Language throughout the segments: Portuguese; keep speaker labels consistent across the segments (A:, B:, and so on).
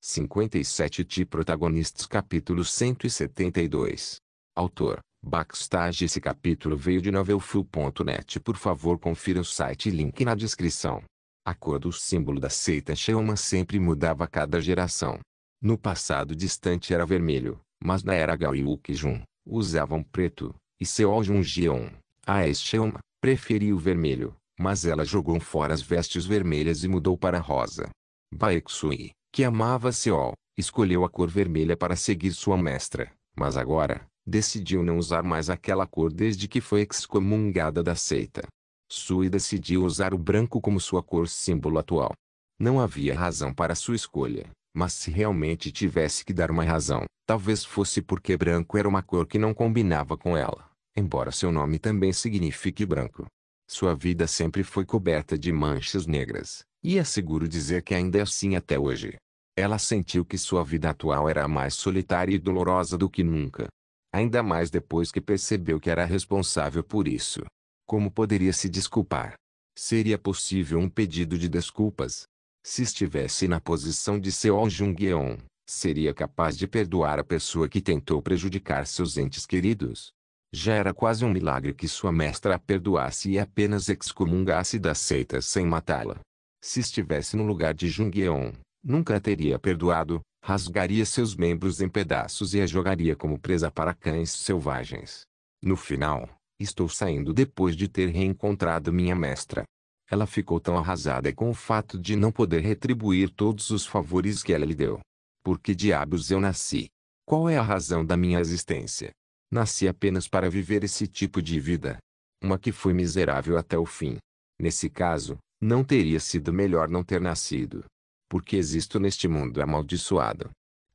A: 57 protagonistas. Capítulo 172. Autor: Backstage. Esse capítulo veio de novelfull.net. Por favor, confira o site, link na descrição. A cor do símbolo da seita Cheoma sempre mudava a cada geração. No passado distante era vermelho, mas na era Gyeokjun, usavam preto, e Seoljun-geon, a ex-Cheoma, preferia o vermelho, mas ela jogou fora as vestes vermelhas e mudou para rosa. Baeksui, que amava Seol, escolheu a cor vermelha para seguir sua mestra, mas agora, decidiu não usar mais aquela cor desde que foi excomungada da seita. Sui decidiu usar o branco como sua cor símbolo atual. Não havia razão para sua escolha, mas se realmente tivesse que dar uma razão, talvez fosse porque branco era uma cor que não combinava com ela, embora seu nome também signifique branco. Sua vida sempre foi coberta de manchas negras, e é seguro dizer que ainda é assim até hoje. Ela sentiu que sua vida atual era mais solitária e dolorosa do que nunca. Ainda mais depois que percebeu que era responsável por isso. Como poderia se desculpar? Seria possível um pedido de desculpas? Se estivesse na posição de Seoljun-geon, seria capaz de perdoar a pessoa que tentou prejudicar seus entes queridos? Já era quase um milagre que sua mestra a perdoasse e apenas excomungasse da seita sem matá-la. Se estivesse no lugar de Jung-geon, nunca a teria perdoado, rasgaria seus membros em pedaços e a jogaria como presa para cães selvagens. No final, estou saindo depois de ter reencontrado minha mestra. Ela ficou tão arrasada com o fato de não poder retribuir todos os favores que ela lhe deu. Por que diabos eu nasci? Qual é a razão da minha existência? Nasci apenas para viver esse tipo de vida. Uma que foi miserável até o fim. Nesse caso, não teria sido melhor não ter nascido. Porque existo neste mundo amaldiçoado.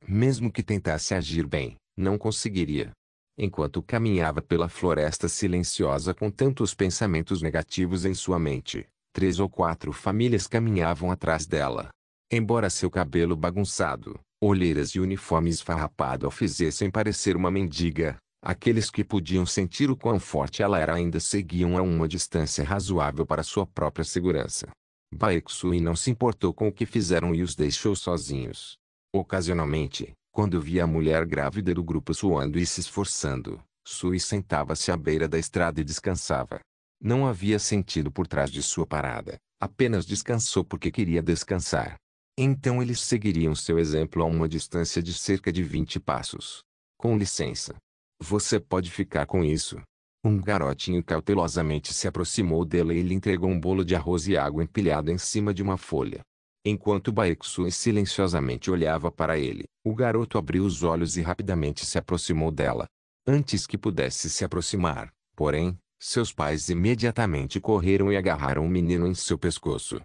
A: Mesmo que tentasse agir bem, não conseguiria. Enquanto caminhava pela floresta silenciosa com tantos pensamentos negativos em sua mente, 3 ou 4 famílias caminhavam atrás dela. Embora seu cabelo bagunçado, olheiras e uniforme esfarrapado a fizessem parecer uma mendiga, aqueles que podiam sentir o quão forte ela era ainda seguiam a uma distância razoável para sua própria segurança. Baeksui não se importou com o que fizeram e os deixou sozinhos. Ocasionalmente, quando via a mulher grávida do grupo suando e se esforçando, Sui sentava-se à beira da estrada e descansava. Não havia sentido por trás de sua parada, apenas descansou porque queria descansar. Então eles seguiriam seu exemplo a uma distância de cerca de 20 passos. Com licença. Você pode ficar com isso. Um garotinho cautelosamente se aproximou dela e lhe entregou um bolo de arroz e água empilhado em cima de uma folha. Enquanto Baeksui silenciosamente olhava para ele, o garoto abriu os olhos e rapidamente se aproximou dela. Antes que pudesse se aproximar, porém, seus pais imediatamente correram e agarraram o menino em seu pescoço.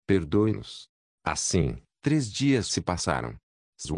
A: Perdoe-nos. Assim, 3 dias se passaram.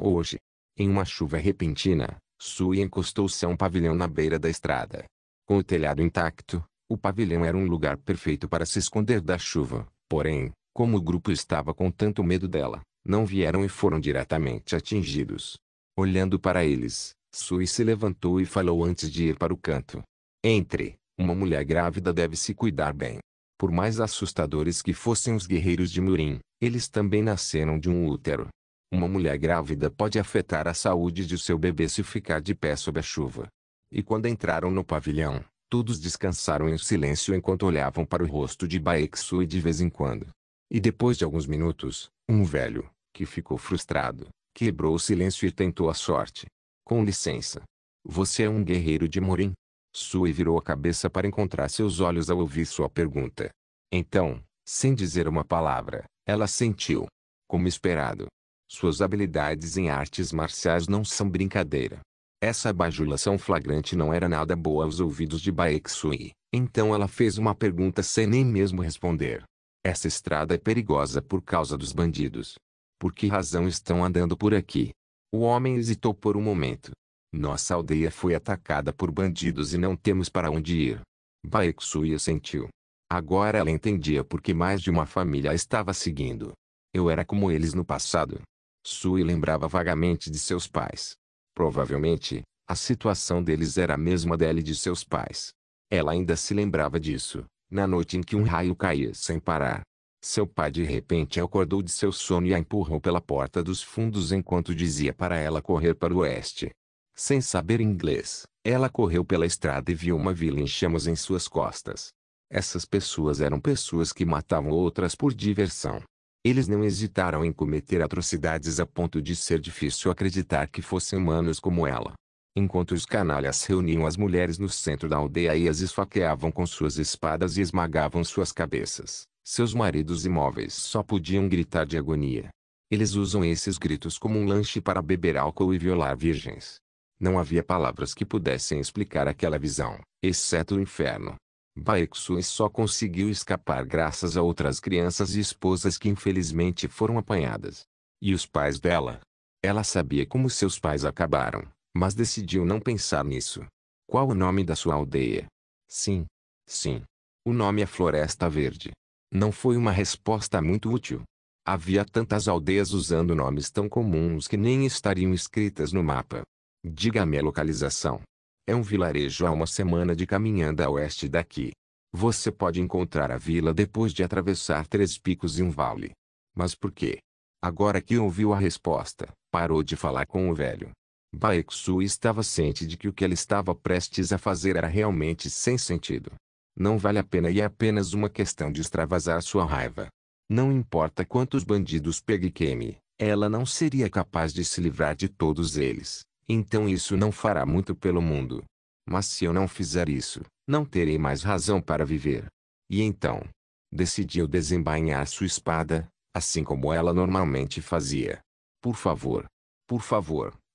A: Hoje, em uma chuva repentina, Sui encostou-se a um pavilhão na beira da estrada. Com o telhado intacto, o pavilhão era um lugar perfeito para se esconder da chuva, porém, como o grupo estava com tanto medo dela, não vieram e foram diretamente atingidos. Olhando para eles, Sui se levantou e falou antes de ir para o canto. Entre, uma mulher grávida deve se cuidar bem. Por mais assustadores que fossem os guerreiros de Murin, eles também nasceram de um útero. Uma mulher grávida pode afetar a saúde de seu bebê se ficar de pé sob a chuva. E quando entraram no pavilhão, todos descansaram em silêncio enquanto olhavam para o rosto de Baeksui de vez em quando. E depois de alguns minutos, um velho, que ficou frustrado, quebrou o silêncio e tentou a sorte. Com licença. Você é um guerreiro de Murin? Sui virou a cabeça para encontrar seus olhos ao ouvir sua pergunta. Então, sem dizer uma palavra, ela sentiu. Como esperado. Suas habilidades em artes marciais não são brincadeira. Essa bajulação flagrante não era nada boa aos ouvidos de Baeksui, então ela fez uma pergunta sem nem mesmo responder. Essa estrada é perigosa por causa dos bandidos. Por que razão estão andando por aqui? O homem hesitou por um momento. Nossa aldeia foi atacada por bandidos e não temos para onde ir. Baeksui assentiu. Agora ela entendia por que mais de uma família a estava seguindo. Eu era como eles no passado. Sui lembrava vagamente de seus pais. Provavelmente, a situação deles era a mesma dela e de seus pais. Ela ainda se lembrava disso, na noite em que um raio caía sem parar. Seu pai de repente acordou de seu sono e a empurrou pela porta dos fundos enquanto dizia para ela correr para o oeste. Sem saber inglês, ela correu pela estrada e viu uma vila em chamas em suas costas. Essas pessoas eram pessoas que matavam outras por diversão. Eles não hesitaram em cometer atrocidades a ponto de ser difícil acreditar que fossem humanos como ela. Enquanto os canalhas reuniam as mulheres no centro da aldeia e as esfaqueavam com suas espadas e esmagavam suas cabeças, seus maridos imóveis só podiam gritar de agonia. Eles usam esses gritos como um lanche para beber álcool e violar virgens. Não havia palavras que pudessem explicar aquela visão, exceto o inferno. Baeksu só conseguiu escapar graças a outras crianças e esposas que infelizmente foram apanhadas. E os pais dela? Ela sabia como seus pais acabaram, mas decidiu não pensar nisso. Qual o nome da sua aldeia? Sim. Sim. O nome é Floresta Verde. Não foi uma resposta muito útil. Havia tantas aldeias usando nomes tão comuns que nem estariam escritas no mapa. Diga-me a localização. É um vilarejo a 1 semana de caminhada a oeste daqui. Você pode encontrar a vila depois de atravessar 3 picos e um vale. Mas por quê? Agora que ouviu a resposta, parou de falar com o velho. Baeksu estava ciente de que o que ele estava prestes a fazer era realmente sem sentido. Não vale a pena e é apenas uma questão de extravasar sua raiva. Não importa quantos bandidos pegue e queime, ela não seria capaz de se livrar de todos eles. Então isso não fará muito pelo mundo. Mas se eu não fizer isso, não terei mais razão para viver. E então? Decidiu desembainhar sua espada, assim como ela normalmente fazia. Por favor,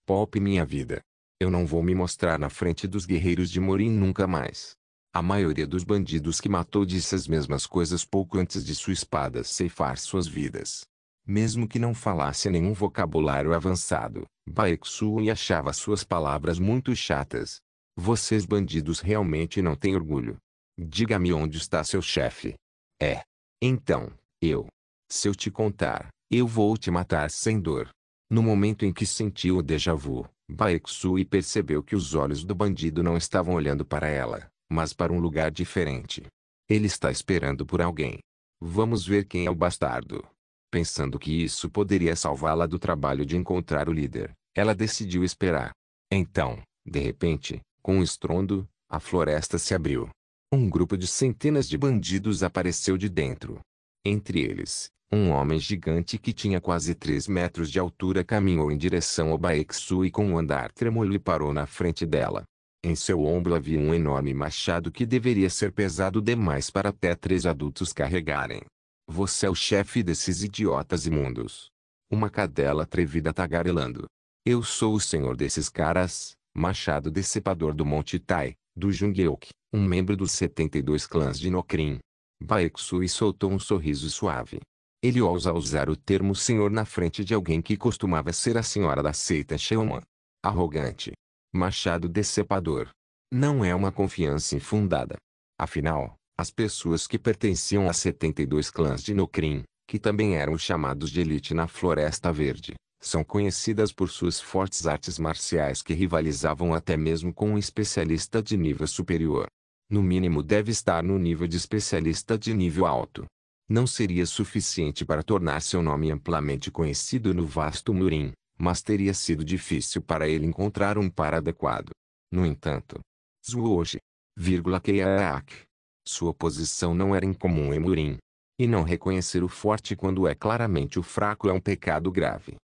A: poupe minha vida. Eu não vou me mostrar na frente dos guerreiros de Morin nunca mais. A maioria dos bandidos que matou disse as mesmas coisas pouco antes de sua espada ceifar suas vidas. Mesmo que não falasse nenhum vocabulário avançado, Baeksu achava suas palavras muito chatas. Vocês bandidos realmente não têm orgulho. Diga-me onde está seu chefe. Então, se eu te contar, eu vou te matar sem dor. No momento em que sentiu o déjà vu, Baeksu percebeu que os olhos do bandido não estavam olhando para ela, mas para um lugar diferente. Ele está esperando por alguém. Vamos ver quem é o bastardo. Pensando que isso poderia salvá-la do trabalho de encontrar o líder, ela decidiu esperar. Então, de repente, com um estrondo, a floresta se abriu. Um grupo de centenas de bandidos apareceu de dentro. Entre eles, um homem gigante que tinha quase 3 metros de altura caminhou em direção ao Baeksu e com um andar trêmulo parou na frente dela. Em seu ombro havia um enorme machado que deveria ser pesado demais para até 3 adultos carregarem. Você é o chefe desses idiotas imundos. Uma cadela atrevida tagarelando. Eu sou o senhor desses caras, Machado Decepador do Monte Tai, do Jungyeok, um membro dos 72 clãs de Nokrin. Baeksu soltou um sorriso suave. Ele ousa usar o termo senhor na frente de alguém que costumava ser a senhora da seita Sheoman. Arrogante. Machado Decepador. Não é uma confiança infundada. Afinal, as pessoas que pertenciam a 72 clãs de Nokrin, que também eram chamados de elite na Floresta Verde, são conhecidas por suas fortes artes marciais que rivalizavam até mesmo com um especialista de nível superior. No mínimo deve estar no nível de especialista de nível alto. Não seria suficiente para tornar seu nome amplamente conhecido no vasto Murim, mas teria sido difícil para ele encontrar um par adequado. No entanto, Zuoji, Keaak. Sua posição não era incomum em Murim. E não reconhecer o forte quando é claramente o fraco é um pecado grave.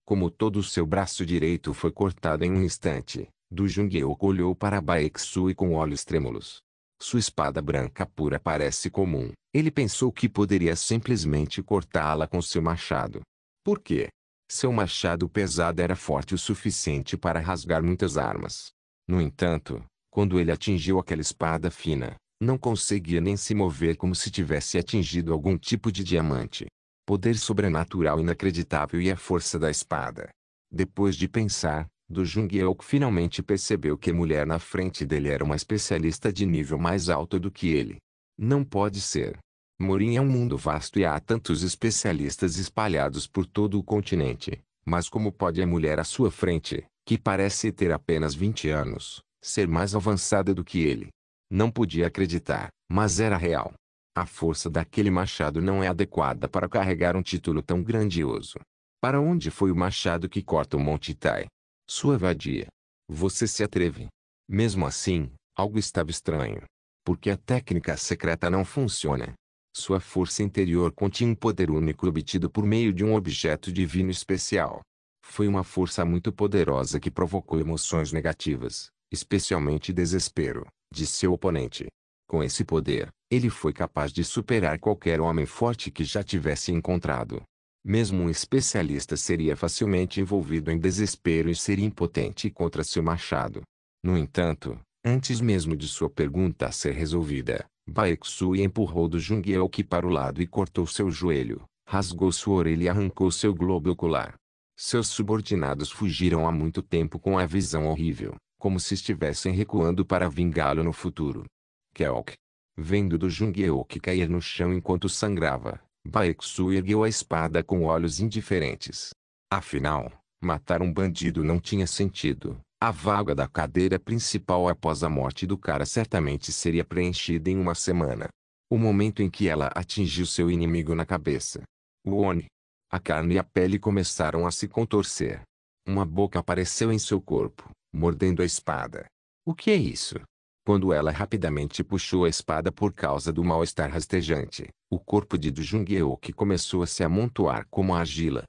A: Como todo o seu braço direito foi cortado em um instante, Du Jungyeok olhou para Baeksu com olhos trêmulos. Sua espada branca pura parece comum. Ele pensou que poderia simplesmente cortá-la com seu machado. Por quê? Seu machado pesado era forte o suficiente para rasgar muitas armas. No entanto, quando ele atingiu aquela espada fina, não conseguia nem se mover como se tivesse atingido algum tipo de diamante. Poder sobrenatural inacreditável e a força da espada. Depois de pensar, Do Jungyeok finalmente percebeu que a mulher na frente dele era uma especialista de nível mais alto do que ele. Não pode ser. Morin é um mundo vasto e há tantos especialistas espalhados por todo o continente. Mas como pode a mulher à sua frente, que parece ter apenas 20 anos, ser mais avançada do que ele? Não podia acreditar, mas era real. A força daquele machado não é adequada para carregar um título tão grandioso. Para onde foi o machado que corta o Monte Tai? Sua vadia. Você se atreve. Mesmo assim, algo estava estranho. Porque a técnica secreta não funciona. Sua força interior continha um poder único obtido por meio de um objeto divino especial. Foi uma força muito poderosa que provocou emoções negativas, especialmente desespero, de seu oponente. Com esse poder, ele foi capaz de superar qualquer homem forte que já tivesse encontrado. Mesmo um especialista seria facilmente envolvido em desespero e seria impotente contra seu machado. No entanto, antes mesmo de sua pergunta ser resolvida, Baeksu empurrou do Jungeoki para o lado e cortou seu joelho, rasgou sua orelha e arrancou seu globo ocular. Seus subordinados fugiram há muito tempo com a visão horrível, como se estivessem recuando para vingá-lo no futuro. Kelk. Vendo do Jungeoki cair no chão enquanto sangrava, Baeksu ergueu a espada com olhos indiferentes. Afinal, matar um bandido não tinha sentido. A vaga da cadeira principal após a morte do cara certamente seria preenchida em uma semana. O momento em que ela atingiu seu inimigo na cabeça. Uone. A carne e a pele começaram a se contorcer. Uma boca apareceu em seu corpo, mordendo a espada. O que é isso? Quando ela rapidamente puxou a espada por causa do mal-estar rastejante, o corpo de Do Jungeoki começou a se amontoar como a argila.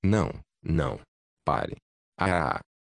A: Não, não. Pare.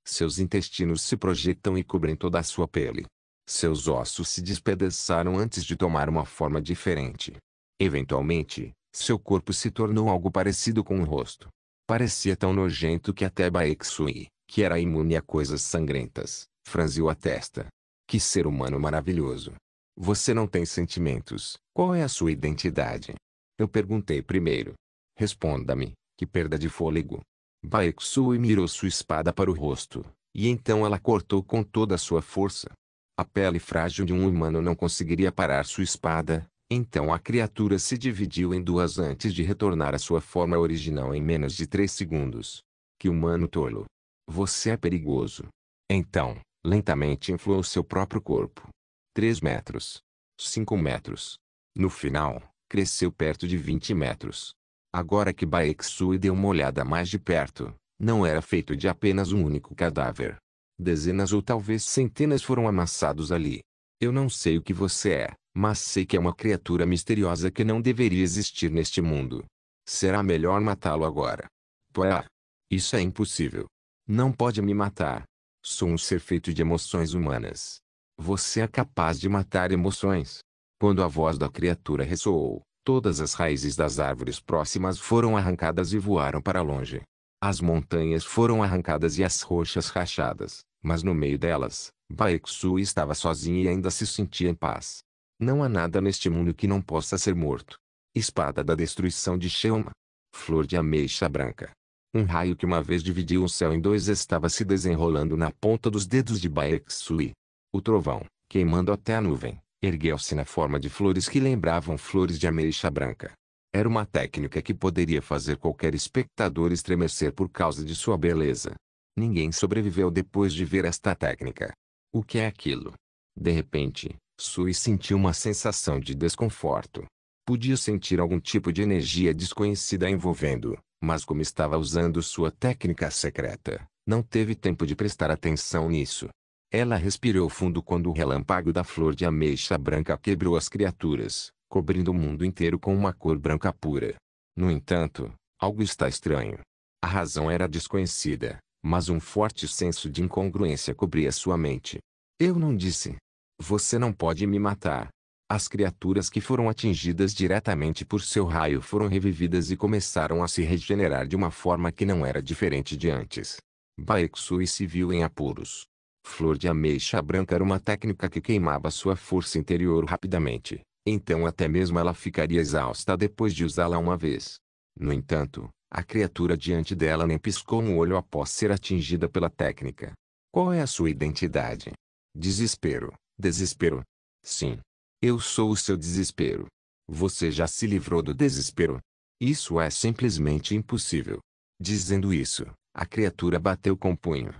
A: Seus intestinos se projetam e cobrem toda a sua pele. Seus ossos se despedaçaram antes de tomar uma forma diferente. Eventualmente, seu corpo se tornou algo parecido com um rosto. Parecia tão nojento que até Baeksui, que era imune a coisas sangrentas, franziu a testa. Que ser humano maravilhoso. Você não tem sentimentos. Qual é a sua identidade? Eu perguntei primeiro. Responda-me, que perda de fôlego. Baeksui mirou sua espada para o rosto, e então ela cortou com toda a sua força. A pele frágil de um humano não conseguiria parar sua espada, então a criatura se dividiu em duas antes de retornar à sua forma original em menos de 3 segundos. Que humano tolo. Você é perigoso. Então, lentamente inflou seu próprio corpo. 3 metros. 5 metros. No final, cresceu perto de 20 metros. Agora que Baeksui deu uma olhada mais de perto, não era feito de apenas um único cadáver. Dezenas ou talvez centenas foram amassados ali. Eu não sei o que você é, mas sei que é uma criatura misteriosa que não deveria existir neste mundo. Será melhor matá-lo agora. Pá! Isso é impossível. Não pode me matar. Sou um ser feito de emoções humanas. Você é capaz de matar emoções. Quando a voz da criatura ressoou, todas as raízes das árvores próximas foram arrancadas e voaram para longe. As montanhas foram arrancadas e as rochas rachadas, mas no meio delas, Baeksui estava sozinha e ainda se sentia em paz. Não há nada neste mundo que não possa ser morto. Espada da destruição de Sheoma. Flor de ameixa branca. Um raio que uma vez dividiu o céu em dois estava se desenrolando na ponta dos dedos de Baeksui. O trovão, queimando até a nuvem, ergueu-se na forma de flores que lembravam flores de ameixa branca. Era uma técnica que poderia fazer qualquer espectador estremecer por causa de sua beleza. Ninguém sobreviveu depois de ver esta técnica. O que é aquilo? De repente, Sui sentiu uma sensação de desconforto. Podia sentir algum tipo de energia desconhecida envolvendo, mas como estava usando sua técnica secreta, não teve tempo de prestar atenção nisso. Ela respirou fundo quando o relâmpago da flor de ameixa branca quebrou as criaturas, cobrindo o mundo inteiro com uma cor branca pura. No entanto, algo está estranho. A razão era desconhecida, mas um forte senso de incongruência cobria sua mente. Eu não disse. Você não pode me matar. As criaturas que foram atingidas diretamente por seu raio foram revividas e começaram a se regenerar de uma forma que não era diferente de antes. Baeksui se viu em apuros. Flor de ameixa branca era uma técnica que queimava sua força interior rapidamente, então até mesmo ela ficaria exausta depois de usá-la uma vez. No entanto, a criatura diante dela nem piscou um olho após ser atingida pela técnica. Qual é a sua identidade? Desespero. Desespero. Sim. Eu sou o seu desespero. Você já se livrou do desespero? Isso é simplesmente impossível. Dizendo isso, a criatura bateu com o punho.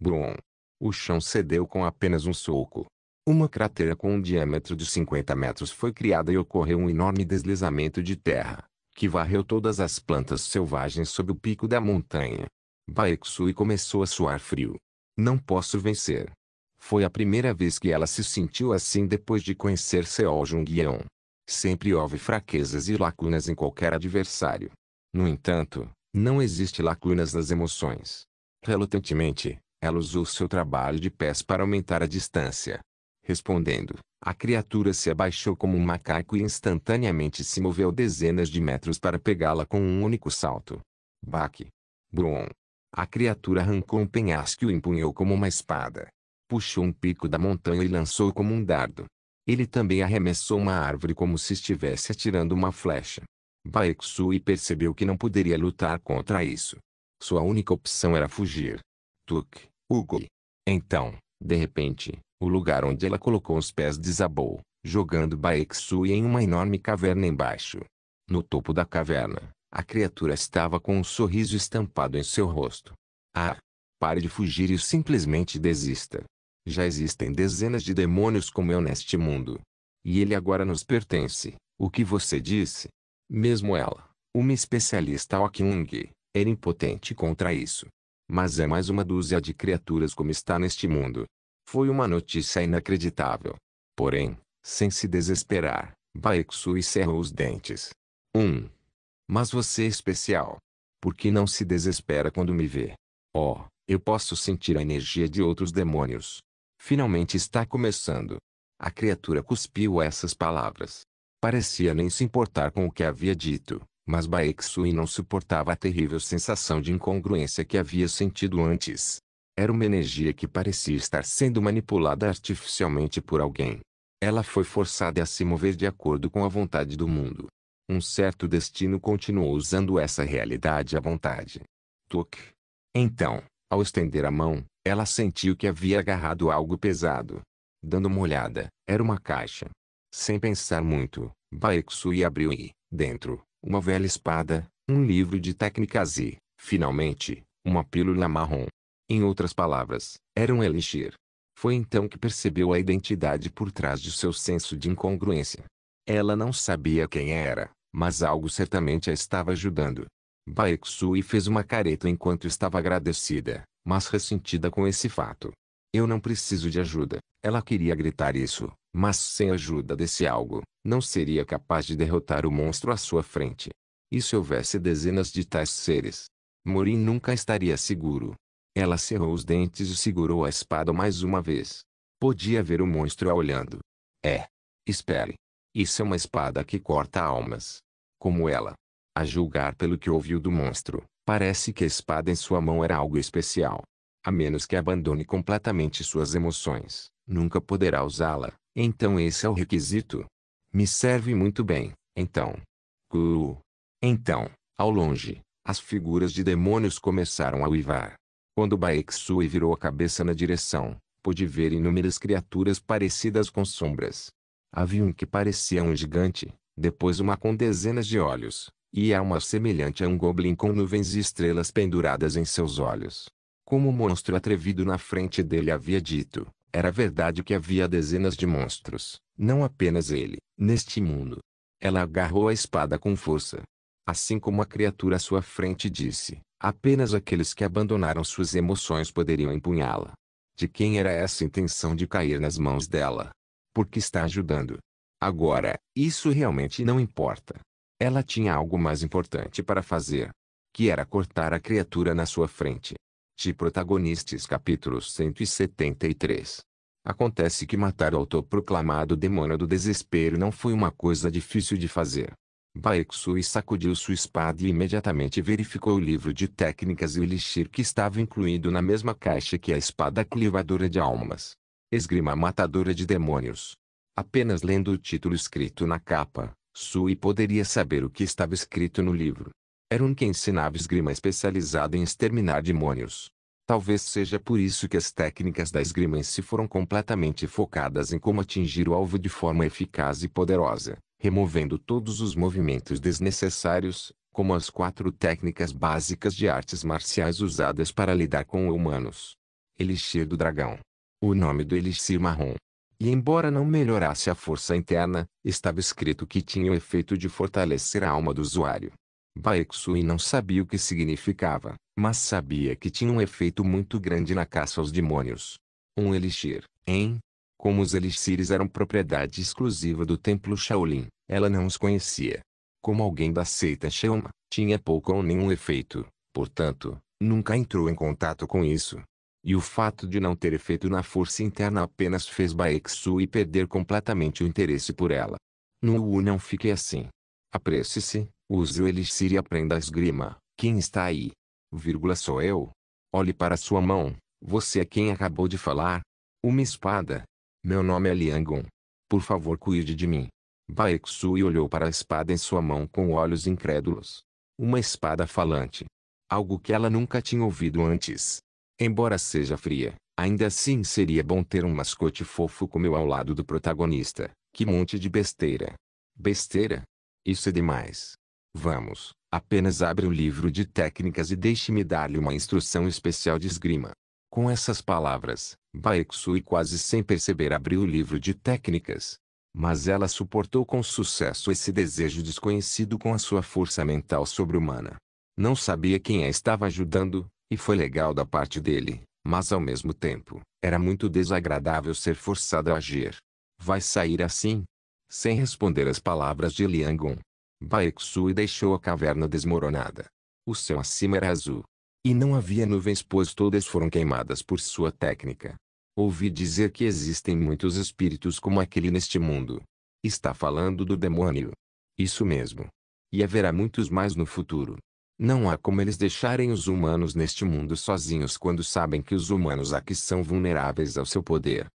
A: Brum. O chão cedeu com apenas um soco. Uma cratera com um diâmetro de 50 metros foi criada e ocorreu um enorme deslizamento de terra, que varreu todas as plantas selvagens sob o pico da montanha. Baeksu começou a suar frio. Não posso vencer. Foi a primeira vez que ela se sentiu assim depois de conhecer Seo Jung-yeon. Sempre houve fraquezas e lacunas em qualquer adversário. No entanto, não existe lacunas nas emoções. Relutantemente, ela usou seu trabalho de pés para aumentar a distância. Respondendo, a criatura se abaixou como um macaco e instantaneamente se moveu dezenas de metros para pegá-la com um único salto. Baque. Brum. A criatura arrancou um penhasco e o empunhou como uma espada. Puxou um pico da montanha e lançou como um dardo. Ele também arremessou uma árvore como se estivesse atirando uma flecha. Baeksui percebeu que não poderia lutar contra isso. Sua única opção era fugir. Tuk, Ugo. Então, de repente, o lugar onde ela colocou os pés desabou, jogando Baeksui em uma enorme caverna embaixo. No topo da caverna, a criatura estava com um sorriso estampado em seu rosto. Ah! Pare de fugir e simplesmente desista. Já existem dezenas de demônios como eu neste mundo. E ele agora nos pertence. O que você disse? Mesmo ela, uma especialista Okyung, era impotente contra isso. Mas é mais uma dúzia de criaturas como está neste mundo. Foi uma notícia inacreditável. Porém, sem se desesperar, Baeksui cerrou os dentes. Mas você é especial. Por que não se desespera quando me vê? Oh, eu posso sentir a energia de outros demônios. Finalmente está começando. A criatura cuspiu essas palavras. Parecia nem se importar com o que havia dito, mas Baeksui não suportava a terrível sensação de incongruência que havia sentido antes. Era uma energia que parecia estar sendo manipulada artificialmente por alguém. Ela foi forçada a se mover de acordo com a vontade do mundo. Um certo destino continuou usando essa realidade à vontade. Tuk. Então, ao estender a mão, ela sentiu que havia agarrado algo pesado. Dando uma olhada, era uma caixa. Sem pensar muito, Baeksui abriu e, dentro, uma velha espada, um livro de técnicas e, finalmente, uma pílula marrom. Em outras palavras, era um elixir. Foi então que percebeu a identidade por trás de seu senso de incongruência. Ela não sabia quem era, mas algo certamente a estava ajudando. Baeksui fez uma careta enquanto estava agradecida, mas ressentida com esse fato. Eu não preciso de ajuda. Ela queria gritar isso, mas sem a ajuda desse algo, não seria capaz de derrotar o monstro à sua frente. E se houvesse dezenas de tais seres? Morin nunca estaria seguro. Ela cerrou os dentes e segurou a espada mais uma vez. Podia ver o monstro a olhando. Espere. Isso é uma espada que corta almas. Como ela. A julgar pelo que ouviu do monstro, parece que a espada em sua mão era algo especial. A menos que abandone completamente suas emoções, nunca poderá usá-la. Então esse é o requisito? Me serve muito bem, então. Então, ao longe, as figuras de demônios começaram a uivar. Quando Baeksui virou a cabeça na direção, pôde ver inúmeras criaturas parecidas com sombras. Havia um que parecia um gigante, depois uma com dezenas de olhos, e há uma semelhante a um goblin com nuvens e estrelas penduradas em seus olhos. Como o monstro atrevido na frente dele havia dito, era verdade que havia dezenas de monstros, não apenas ele, neste mundo. Ela agarrou a espada com força. Assim como a criatura à sua frente disse, apenas aqueles que abandonaram suas emoções poderiam empunhá-la. De quem era essa intenção de cair nas mãos dela? Porque está ajudando. Agora, isso realmente não importa. Ela tinha algo mais importante para fazer. Que era cortar a criatura na sua frente. De Protagonistas capítulo 173. Acontece que matar o autoproclamado demônio do desespero não foi uma coisa difícil de fazer. Baeksui sacudiu sua espada e imediatamente verificou o livro de técnicas e o elixir que estava incluído na mesma caixa que a espada clivadora de almas. Esgrima matadora de demônios. Apenas lendo o título escrito na capa, Sui poderia saber o que estava escrito no livro. Era um que ensinava esgrima especializada em exterminar demônios. Talvez seja por isso que as técnicas da esgrima em si foram completamente focadas em como atingir o alvo de forma eficaz e poderosa, removendo todos os movimentos desnecessários, como as 4 técnicas básicas de artes marciais usadas para lidar com humanos. Elixir do dragão. O nome do elixir marrom. E embora não melhorasse a força interna, estava escrito que tinha o efeito de fortalecer a alma do usuário. Baeksu não sabia o que significava, mas sabia que tinha um efeito muito grande na caça aos demônios. Um elixir, hein? Como os elixires eram propriedade exclusiva do templo Shaolin, ela não os conhecia. Como alguém da seita Sheoma, tinha pouco ou nenhum efeito, portanto, nunca entrou em contato com isso. E o fato de não ter efeito na força interna apenas fez Baeksu perder completamente o interesse por ela. Não fique assim. Apresse-se, use o elixir e aprenda a esgrima. Quem está aí? Sou eu. Olhe para sua mão. Você é quem acabou de falar? Uma espada. Meu nome é Liang. Por favor, cuide de mim. Baeksu olhou para a espada em sua mão com olhos incrédulos. Uma espada falante. Algo que ela nunca tinha ouvido antes. Embora seja fria, ainda assim seria bom ter um mascote fofo como eu ao lado do protagonista. Que monte de besteira. Besteira? Isso é demais. Vamos, apenas abre o livro de técnicas e deixe-me dar-lhe uma instrução especial de esgrima. Com essas palavras, Baeksu quase sem perceber abriu o livro de técnicas. Mas ela suportou com sucesso esse desejo desconhecido com a sua força mental sobre-humana. Não sabia quem a estava ajudando, e foi legal da parte dele, mas ao mesmo tempo, era muito desagradável ser forçado a agir. Vai sair assim? Sem responder às palavras de Liang, Baeksu deixou a caverna desmoronada. O céu acima era azul. E não havia nuvens pois todas foram queimadas por sua técnica. Ouvi dizer que existem muitos espíritos como aquele neste mundo. Está falando do demônio. Isso mesmo. E haverá muitos mais no futuro. Não há como eles deixarem os humanos neste mundo sozinhos quando sabem que os humanos aqui são vulneráveis ao seu poder.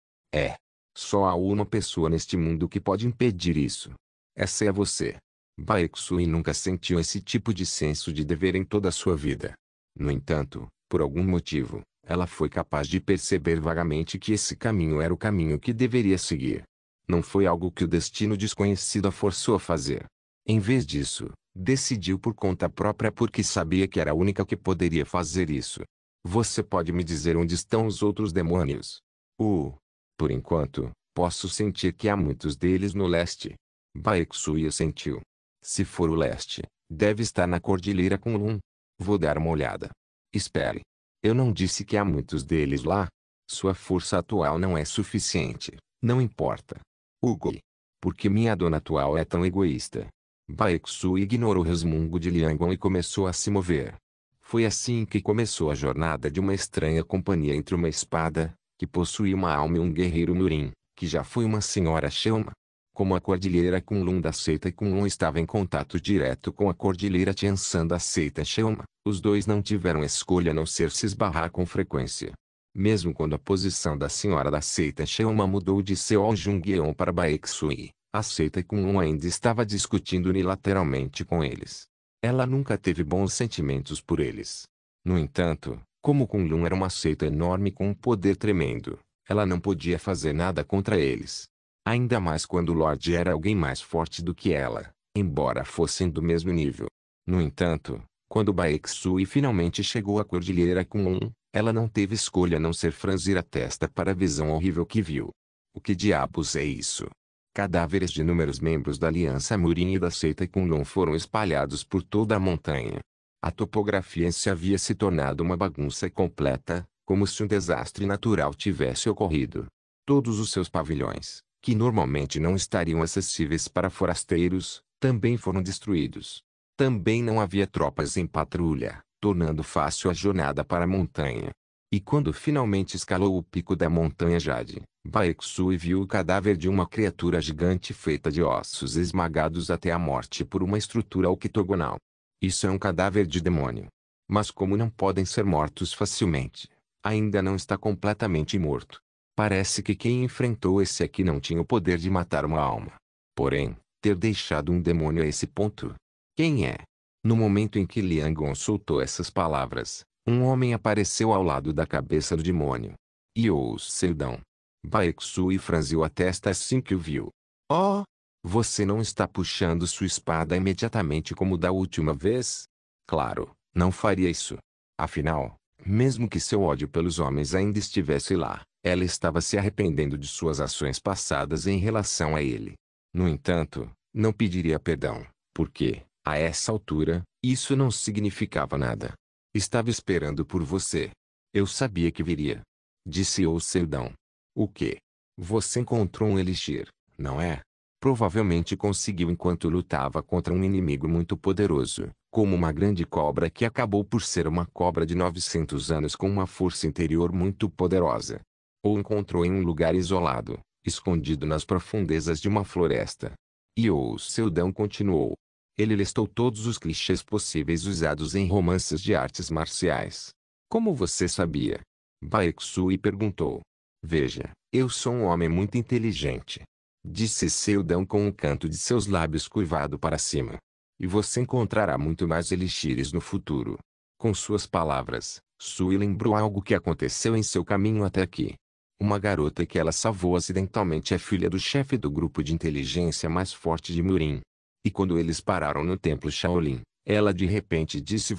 A: Só há uma pessoa neste mundo que pode impedir isso. Essa é você. Baeksu nunca sentiu esse tipo de senso de dever em toda a sua vida. No entanto, por algum motivo, ela foi capaz de perceber vagamente que esse caminho era o caminho que deveria seguir. Não foi algo que o destino desconhecido a forçou a fazer. Em vez disso, decidiu por conta própria porque sabia que era a única que poderia fazer isso. Você pode me dizer onde estão os outros demônios? Por enquanto, posso sentir que há muitos deles no leste. Baeksu sentiu. Se for o leste, deve estar na Cordilheira Kunlun. Vou dar uma olhada. Espere. Eu não disse que há muitos deles lá? Sua força atual não é suficiente. Não importa. Hugo. Por que minha dona atual é tão egoísta? Baeksu ignorou o resmungo de Liang e começou a se mover. Foi assim que começou a jornada de uma estranha companhia entre uma espada, que possuía uma alma e um guerreiro Murin, que já foi uma senhora Sheoma. Como a Cordilheira Kunlun da seita Kunlun estava em contato direto com a Cordilheira Tianshan da seita Sheoma, os dois não tiveram escolha a não ser se esbarrar com frequência. Mesmo quando a posição da senhora da seita Sheoma mudou de Seol Jungyeon para Baeksu, a seita Kunlun ainda estava discutindo unilateralmente com eles. Ela nunca teve bons sentimentos por eles. No entanto, como Kunlun era uma seita enorme com um poder tremendo, ela não podia fazer nada contra eles. Ainda mais quando o Lorde era alguém mais forte do que ela, embora fossem do mesmo nível. No entanto, quando Baeksu finalmente chegou à Cordilheira Kunlun, ela não teve escolha a não ser franzir a testa para a visão horrível que viu. O que diabos é isso? Cadáveres de inúmeros membros da Aliança Murin e da seita Kunlun foram espalhados por toda a montanha. A topografia se havia se tornado uma bagunça completa, como se um desastre natural tivesse ocorrido. Todos os seus pavilhões, que normalmente não estariam acessíveis para forasteiros, também foram destruídos. Também não havia tropas em patrulha, tornando fácil a jornada para a montanha. E quando finalmente escalou o pico da montanha Jade, Baeksu viu o cadáver de uma criatura gigante feita de ossos esmagados até a morte por uma estrutura octogonal. Isso é um cadáver de demônio. Mas como não podem ser mortos facilmente, ainda não está completamente morto. Parece que quem enfrentou esse aqui não tinha o poder de matar uma alma. Porém, ter deixado um demônio a esse ponto. Quem é? No momento em que Liang soltou essas palavras, um homem apareceu ao lado da cabeça do demônio. Iou Seldão. Baeksu franziu a testa assim que o viu. Oh! Você não está puxando sua espada imediatamente como da última vez? Claro, não faria isso. Afinal, Mesmo que seu ódio pelos homens ainda estivesse lá, ela estava se arrependendo de suas ações passadas em relação a ele. No entanto, não pediria perdão, porque, a essa altura, isso não significava nada. Estava esperando por você. Eu sabia que viria. Disse o Seldão. O quê? Você encontrou um elixir, não é? Provavelmente conseguiu enquanto lutava contra um inimigo muito poderoso, como uma grande cobra que acabou por ser uma cobra de 900 anos com uma força interior muito poderosa. Ou encontrou em um lugar isolado, escondido nas profundezas de uma floresta. E o Seldão continuou. Ele listou todos os clichês possíveis usados em romances de artes marciais. Como você sabia? Baeksu perguntou. Veja, eu sou um homem muito inteligente. Disse Seldão com um canto de seus lábios curvado para cima. E você encontrará muito mais elixires no futuro. Com suas palavras, Sui lembrou algo que aconteceu em seu caminho até aqui. Uma garota que ela salvou acidentalmente é filha do chefe do grupo de inteligência mais forte de Murin. E quando eles pararam no templo Shaolin, ela de repente disse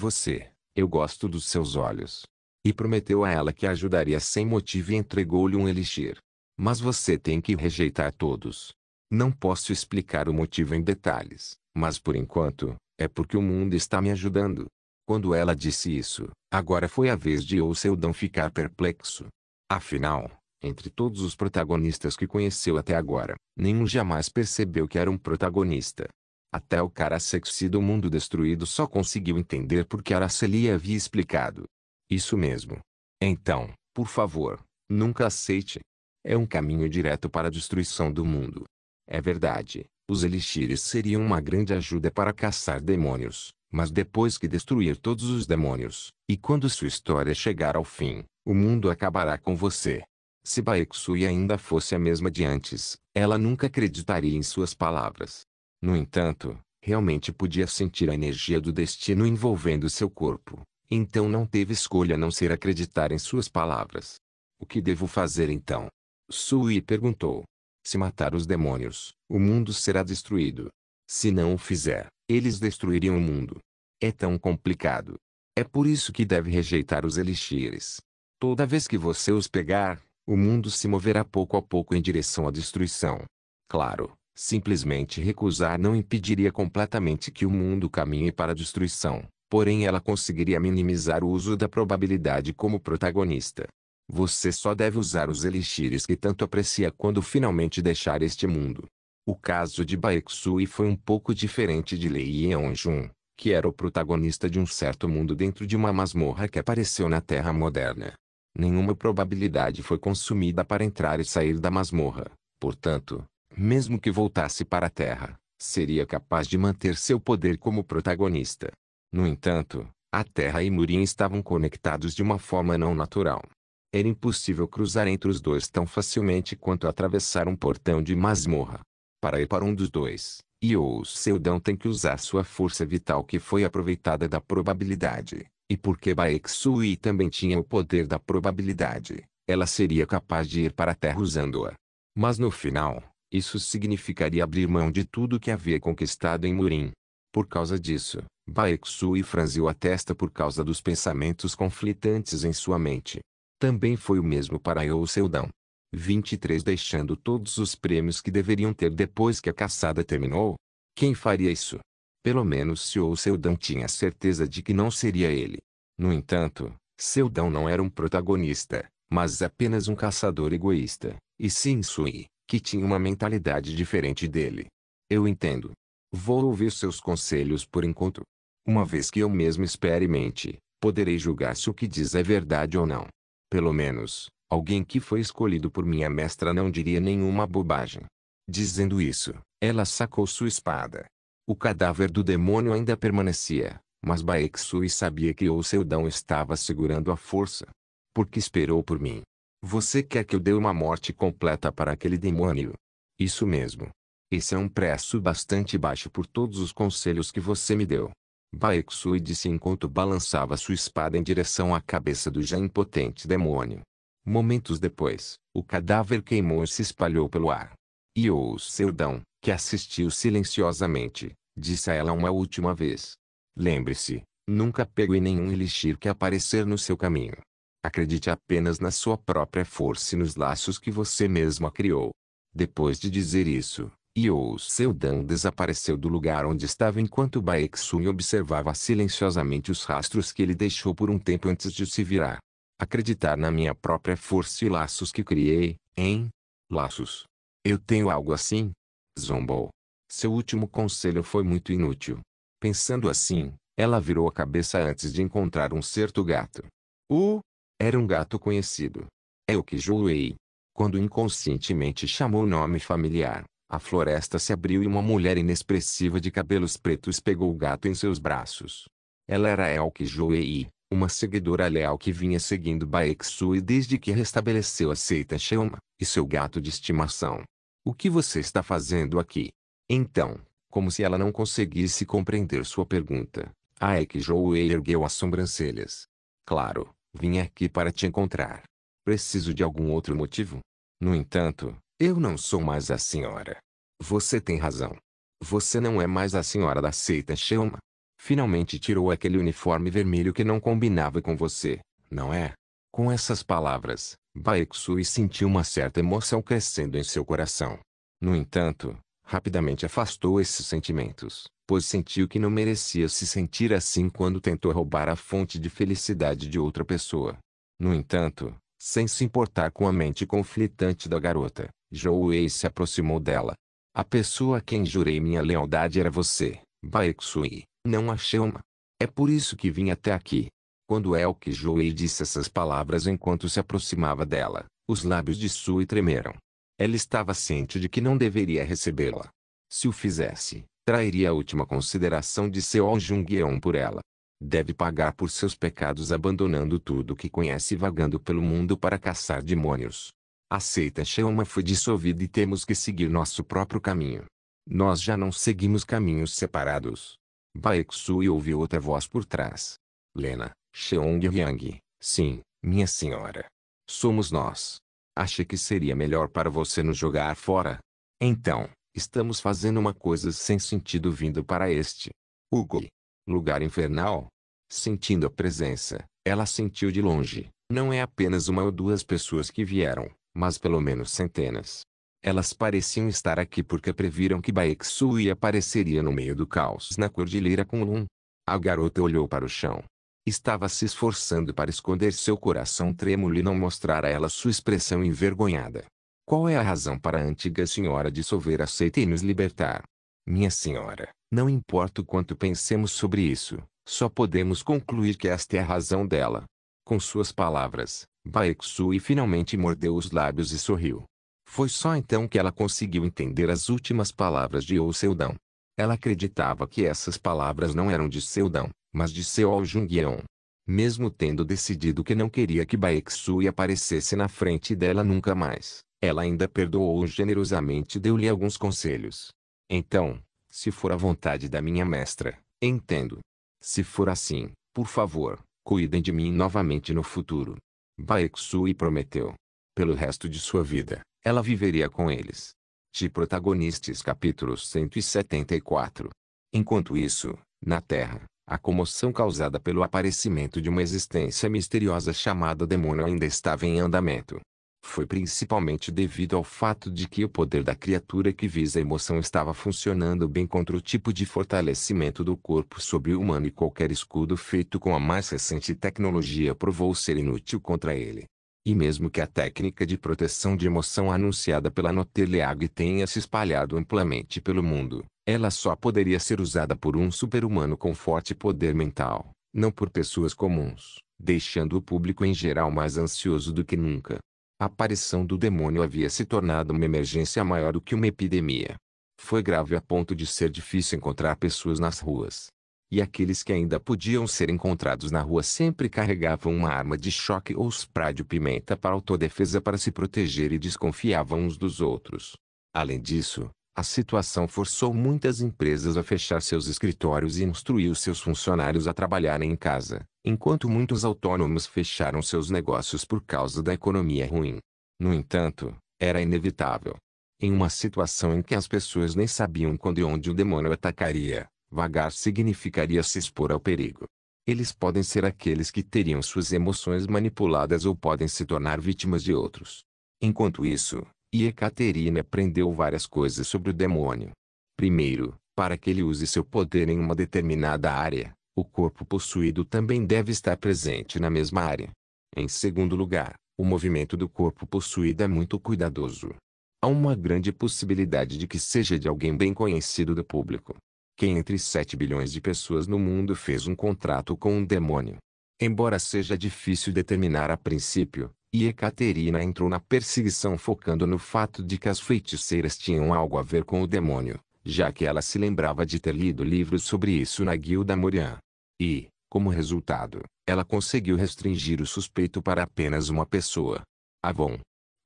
A: eu gosto dos seus olhos. E prometeu a ela que a ajudaria sem motivo e entregou-lhe um elixir. Mas você tem que rejeitar todos. Não posso explicar o motivo em detalhes, mas por enquanto, é porque o mundo está me ajudando. Quando ela disse isso, agora foi a vez de Seldão ficar perplexo. Afinal, entre todos os protagonistas que conheceu até agora, nenhum jamais percebeu que era um protagonista. Até o cara sexy do mundo destruído só conseguiu entender porque Araceli havia explicado. Isso mesmo. Então, por favor, nunca aceite. É um caminho direto para a destruição do mundo. É verdade, os elixires seriam uma grande ajuda para caçar demônios, mas depois que destruir todos os demônios, e quando sua história chegar ao fim, o mundo acabará com você. Se Baeksui ainda fosse a mesma de antes, ela nunca acreditaria em suas palavras. No entanto, realmente podia sentir a energia do destino envolvendo seu corpo. Então não teve escolha a não ser acreditar em suas palavras. O que devo fazer então? Sui perguntou. Se matar os demônios, o mundo será destruído. Se não o fizer, eles destruiriam o mundo. É tão complicado. É por isso que deve rejeitar os elixires. Toda vez que você os pegar, o mundo se moverá pouco a pouco em direção à destruição. Claro, simplesmente recusar não impediria completamente que o mundo caminhe para a destruição. Porém ela conseguiria minimizar o uso da probabilidade como protagonista. Você só deve usar os elixires que tanto aprecia quando finalmente deixar este mundo. O caso de Baeksui foi um pouco diferente de Lei Yeonjun, que era o protagonista de um certo mundo dentro de uma masmorra que apareceu na Terra moderna. Nenhuma probabilidade foi consumida para entrar e sair da masmorra, portanto, mesmo que voltasse para a Terra, seria capaz de manter seu poder como protagonista. No entanto, a Terra e Murin estavam conectados de uma forma não natural. Era impossível cruzar entre os dois tão facilmente quanto atravessar um portão de masmorra. Para ir para um dos dois, Seldão tem que usar sua força vital que foi aproveitada da probabilidade, e porque Baeksui também tinha o poder da probabilidade, ela seria capaz de ir para a Terra usando-a. Mas no final, isso significaria abrir mão de tudo que havia conquistado em Murin. Por causa disso, Baeksui franziu a testa por causa dos pensamentos conflitantes em sua mente. Também foi o mesmo para Seldão. 23 Deixando todos os prêmios que deveriam ter depois que a caçada terminou? Quem faria isso? Pelo menos se Seldão tinha certeza de que não seria ele. No entanto, Seldão não era um protagonista, mas apenas um caçador egoísta, e sim Sui, que tinha uma mentalidade diferente dele. Eu entendo. Vou ouvir seus conselhos por enquanto. Uma vez que eu mesmo experimente, poderei julgar se o que diz é verdade ou não. Pelo menos, alguém que foi escolhido por minha mestra não diria nenhuma bobagem. Dizendo isso, ela sacou sua espada. O cadáver do demônio ainda permanecia, mas Baeksui sabia que Seldão estava segurando a força. Porque esperou por mim. Você quer que eu dê uma morte completa para aquele demônio? Isso mesmo. Esse é um preço bastante baixo por todos os conselhos que você me deu. Baeksui disse enquanto balançava sua espada em direção à cabeça do já impotente demônio. Momentos depois, o cadáver queimou e se espalhou pelo ar. E Seldão, que assistiu silenciosamente, disse a ela uma última vez. Lembre-se, Nunca pegue nenhum elixir que aparecer no seu caminho. Acredite apenas na sua própria força e nos laços que você mesma criou. Depois de dizer isso, Yo Seldon desapareceu do lugar onde estava enquanto Baeksu observava silenciosamente os rastros que ele deixou por um tempo antes de se virar. Acreditar na minha própria força e laços que criei, hein? Laços. Eu tenho algo assim? Zombou. Seu último conselho foi muito inútil. Pensando assim, ela virou a cabeça antes de encontrar um certo gato. Era um gato conhecido. É o que Jouei. Quando inconscientemente chamou o nome familiar, a floresta se abriu e uma mulher inexpressiva de cabelos pretos pegou o gato em seus braços. Ela era Elke Jouei, uma seguidora leal que vinha seguindo Baeksu desde que restabeleceu a seita Sheoma, e seu gato de estimação. O que você está fazendo aqui? Então, como se ela não conseguisse compreender sua pergunta, a Elke Jouei ergueu as sobrancelhas. Claro, vim aqui para te encontrar. Preciso de algum outro motivo? No entanto, eu não sou mais a senhora. Você tem razão. Você não é mais a senhora da seita Sheoma. Finalmente tirou aquele uniforme vermelho que não combinava com você, não é? Com essas palavras, Baeksu sentiu uma certa emoção crescendo em seu coração. No entanto, rapidamente afastou esses sentimentos, pois sentiu que não merecia se sentir assim quando tentou roubar a fonte de felicidade de outra pessoa. No entanto, sem se importar com a mente conflitante da garota, Jouei se aproximou dela. A pessoa a quem jurei minha lealdade era você, Baeksui, não a Sheoma. É por isso que vim até aqui. Quando Elke Jouei disse essas palavras enquanto se aproximava dela, os lábios de Sui tremeram. Ela estava ciente de que não deveria recebê-la. Se o fizesse, trairia a última consideração de Seol Jungyeon por ela. Deve pagar por seus pecados abandonando tudo o que conhece e vagando pelo mundo para caçar demônios. A seita Sheoma foi dissolvida e temos que seguir nosso próprio caminho. Nós já não seguimos caminhos separados. Baeksui ouviu outra voz por trás. Lena, Cheongyang, sim, minha senhora. Somos nós. Achei que seria melhor para você nos jogar fora. Então, estamos fazendo uma coisa sem sentido vindo para este lugar infernal. Sentindo a presença, ela sentiu de longe. Não é apenas uma ou duas pessoas que vieram, mas pelo menos centenas. Elas pareciam estar aqui porque previram que Baeksui apareceria no meio do caos na Cordilheira Kunlun. A garota olhou para o chão. Estava se esforçando para esconder seu coração trêmulo e não mostrar a ela sua expressão envergonhada. Qual é a razão para a antiga senhora dissolver a seita e nos libertar? Minha senhora, não importa o quanto pensemos sobre isso, só podemos concluir que esta é a razão dela. Com suas palavras, Baeksui finalmente mordeu os lábios e sorriu. Foi só então que ela conseguiu entender as últimas palavras de Yo Seldon. Ela acreditava que essas palavras não eram de Seldon, mas de Seol Jungyeon. Mesmo tendo decidido que não queria que Baeksui aparecesse na frente dela nunca mais, ela ainda perdoou-o generosamente e deu-lhe alguns conselhos. Então, se for a vontade da minha mestra, entendo. Se for assim, por favor, cuidem de mim novamente no futuro. Baeksui prometeu. Pelo resto de sua vida, ela viveria com eles. De Protagonistas capítulo 174. Enquanto isso, na Terra, a comoção causada pelo aparecimento de uma existência misteriosa chamada demônio ainda estava em andamento. Foi principalmente devido ao fato de que o poder da criatura que visa a emoção estava funcionando bem contra o tipo de fortalecimento do corpo sobre-humano e qualquer escudo feito com a mais recente tecnologia provou ser inútil contra ele. E mesmo que a técnica de proteção de emoção anunciada pela Noteleag tenha se espalhado amplamente pelo mundo, ela só poderia ser usada por um super-humano com forte poder mental, não por pessoas comuns, deixando o público em geral mais ansioso do que nunca. A aparição do demônio havia se tornado uma emergência maior do que uma epidemia. Foi grave a ponto de ser difícil encontrar pessoas nas ruas. E aqueles que ainda podiam ser encontrados na rua sempre carregavam uma arma de choque ou spray de pimenta para autodefesa para se proteger e desconfiavam uns dos outros. Além disso, a situação forçou muitas empresas a fechar seus escritórios e instruiu seus funcionários a trabalharem em casa, enquanto muitos autônomos fecharam seus negócios por causa da economia ruim. No entanto, era inevitável. Em uma situação em que as pessoas nem sabiam quando e onde o demônio atacaria, vagar significaria se expor ao perigo. Eles podem ser aqueles que teriam suas emoções manipuladas ou podem se tornar vítimas de outros. Enquanto isso, Ekaterina aprendeu várias coisas sobre o demônio. Primeiro, para que ele use seu poder em uma determinada área, o corpo possuído também deve estar presente na mesma área. Em segundo lugar, o movimento do corpo possuído é muito cuidadoso. Há uma grande possibilidade de que seja de alguém bem conhecido do público. Quem entre 7 bilhões de pessoas no mundo fez um contrato com um demônio? Embora seja difícil determinar a princípio, Ekaterina entrou na perseguição focando no fato de que as feiticeiras tinham algo a ver com o demônio, já que ela se lembrava de ter lido livros sobre isso na Guilda Morian. E, como resultado, ela conseguiu restringir o suspeito para apenas uma pessoa. Avon.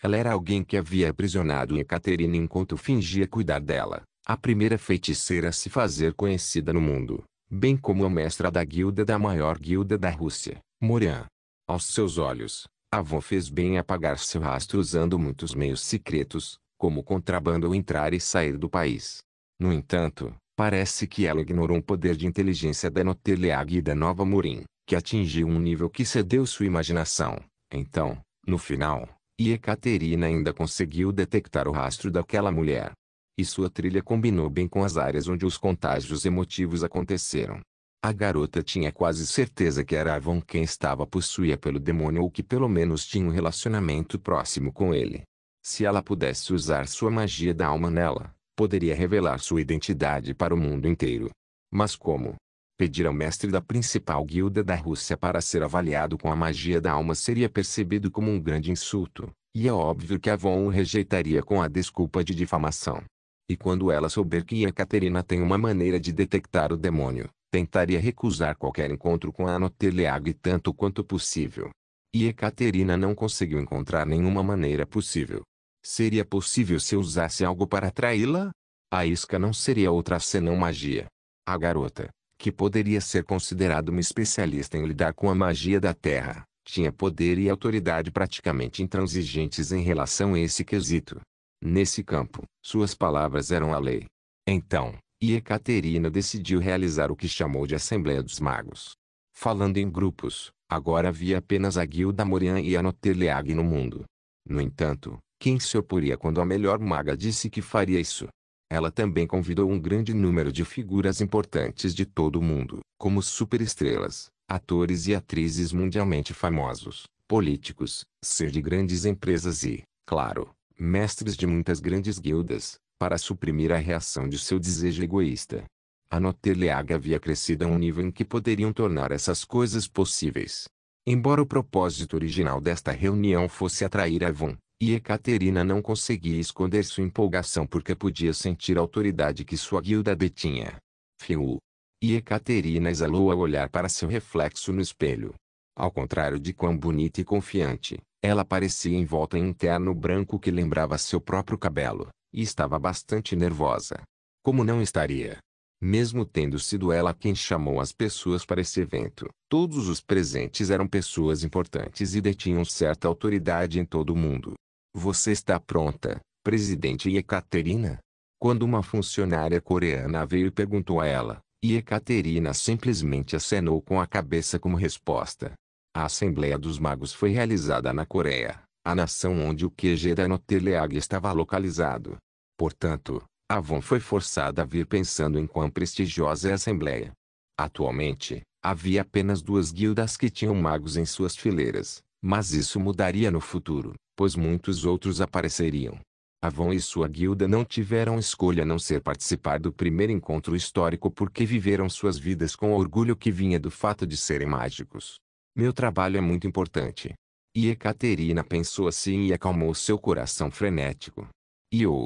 A: Ela era alguém que havia aprisionado Ekaterina enquanto fingia cuidar dela, a primeira feiticeira a se fazer conhecida no mundo, bem como a mestra da guilda da maior guilda da Rússia, Morian. Aos seus olhos, Avon fez bem em apagar seu rastro usando muitos meios secretos, como contrabando ou entrar e sair do país. No entanto, parece que ela ignorou um poder de inteligência da Noterleag e da Nova Murim, que atingiu um nível que cedeu sua imaginação. Então, no final, Ekaterina ainda conseguiu detectar o rastro daquela mulher. E sua trilha combinou bem com as áreas onde os contágios emotivos aconteceram. A garota tinha quase certeza que era Avon quem estava possuída pelo demônio ou que pelo menos tinha um relacionamento próximo com ele. Se ela pudesse usar sua magia da alma nela, poderia revelar sua identidade para o mundo inteiro. Mas como? Pedir ao mestre da principal guilda da Rússia para ser avaliado com a magia da alma seria percebido como um grande insulto, e é óbvio que Avon o rejeitaria com a desculpa de difamação. E quando ela souber que Ekaterina tem uma maneira de detectar o demônio, tentaria recusar qualquer encontro com a Noterleag tanto quanto possível. E Ekaterina não conseguiu encontrar nenhuma maneira possível. Seria possível se usasse algo para atraí-la? A isca não seria outra senão magia. A garota, que poderia ser considerada uma especialista em lidar com a magia da terra, tinha poder e autoridade praticamente intransigentes em relação a esse quesito. Nesse campo, suas palavras eram a lei. Então, Ekaterina decidiu realizar o que chamou de Assembleia dos Magos. Falando em grupos, agora havia apenas a Guilda Morian e a Noterleag no mundo. No entanto, quem se oporia quando a melhor maga disse que faria isso? Ela também convidou um grande número de figuras importantes de todo o mundo, como superestrelas, atores e atrizes mundialmente famosos, políticos, ser de grandes empresas e, claro, mestres de muitas grandes guildas, para suprimir a reação de seu desejo egoísta. A Noterleag havia crescido a um nível em que poderiam tornar essas coisas possíveis. Embora o propósito original desta reunião fosse atrair Avon, Ekaterina não conseguia esconder sua empolgação porque podia sentir a autoridade que sua guilda detinha. Fiu. Ekaterina exalou ao olhar para seu reflexo no espelho. Ao contrário de quão bonita e confiante, ela parecia envolta em um terno branco que lembrava seu próprio cabelo, e estava bastante nervosa. Como não estaria? Mesmo tendo sido ela quem chamou as pessoas para esse evento, todos os presentes eram pessoas importantes e detinham certa autoridade em todo o mundo. Você está pronta, presidente Ekaterina? Quando uma funcionária coreana veio e perguntou a ela, Ekaterina simplesmente acenou com a cabeça como resposta. A Assembleia dos Magos foi realizada na Coreia, a nação onde o QG da Noterleag estava localizado. Portanto, Avon foi forçada a vir pensando em quão prestigiosa é a Assembleia. Atualmente, havia apenas 2 guildas que tinham magos em suas fileiras, mas isso mudaria no futuro, pois muitos outros apareceriam. Avon e sua guilda não tiveram escolha a não ser participar do primeiro encontro histórico porque viveram suas vidas com o orgulho que vinha do fato de serem mágicos. Meu trabalho é muito importante. Ekaterina pensou assim e acalmou seu coração frenético.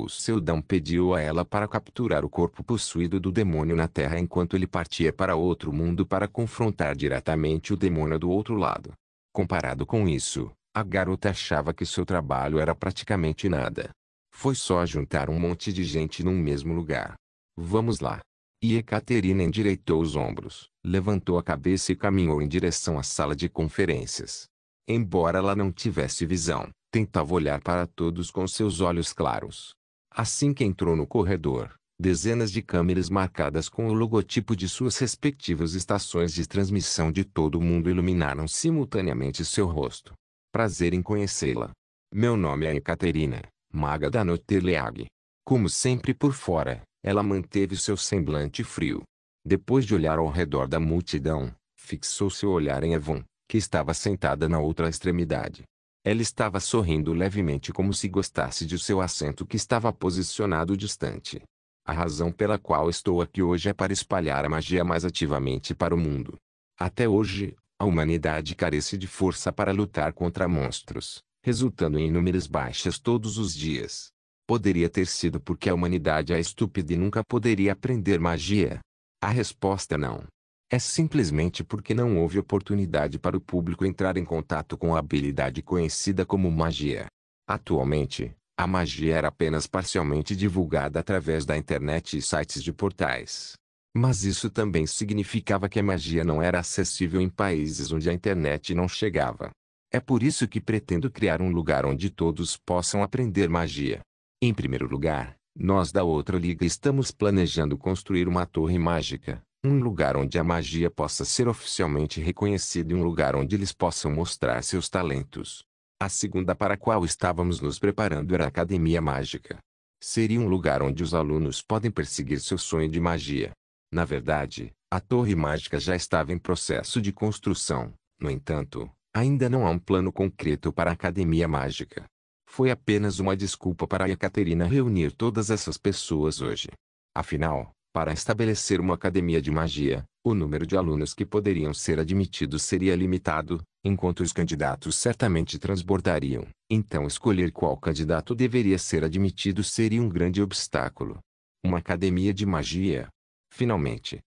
A: Seldão pediu a ela para capturar o corpo possuído do demônio na Terra enquanto ele partia para outro mundo para confrontar diretamente o demônio do outro lado. Comparado com isso, a garota achava que seu trabalho era praticamente nada. Foi só juntar um monte de gente num mesmo lugar. Vamos lá. Ekaterina endireitou os ombros, levantou a cabeça e caminhou em direção à sala de conferências. Embora ela não tivesse visão, tentava olhar para todos com seus olhos claros. Assim que entrou no corredor, Dezenas de câmeras marcadas com o logotipo de suas respectivas estações de transmissão de todo o mundo iluminaram simultaneamente seu rosto. Prazer em conhecê-la. Meu nome é Ekaterina, maga da Notteleag. Como sempre por fora, ela manteve seu semblante frio. Depois de olhar ao redor da multidão, fixou seu olhar em Yvonne, que estava sentada na outra extremidade. Ela estava sorrindo levemente como se gostasse de seu assento que estava posicionado distante. A razão pela qual estou aqui hoje é para espalhar a magia mais ativamente para o mundo. Até hoje, a humanidade carece de força para lutar contra monstros, resultando em inúmeras baixas todos os dias. Poderia ter sido porque a humanidade é estúpida e nunca poderia aprender magia? A resposta é não. É simplesmente porque não houve oportunidade para o público entrar em contato com a habilidade conhecida como magia. Atualmente, a magia era apenas parcialmente divulgada através da internet e sites de portais. Mas isso também significava que a magia não era acessível em países onde a internet não chegava. É por isso que pretendo criar um lugar onde todos possam aprender magia. Em primeiro lugar, nós da outra liga estamos planejando construir uma torre mágica, um lugar onde a magia possa ser oficialmente reconhecida e um lugar onde eles possam mostrar seus talentos. A segunda para a qual estávamos nos preparando era a Academia Mágica. Seria um lugar onde os alunos podem perseguir seu sonho de magia. Na verdade, a Torre Mágica já estava em processo de construção. No entanto, ainda não há um plano concreto para a Academia Mágica. Foi apenas uma desculpa para a Ekaterina reunir todas essas pessoas hoje. Afinal, para estabelecer uma academia de magia, o número de alunos que poderiam ser admitidos seria limitado, enquanto os candidatos certamente transbordariam. Então escolher qual candidato deveria ser admitido seria um grande obstáculo. Uma academia de magia. Finalmente,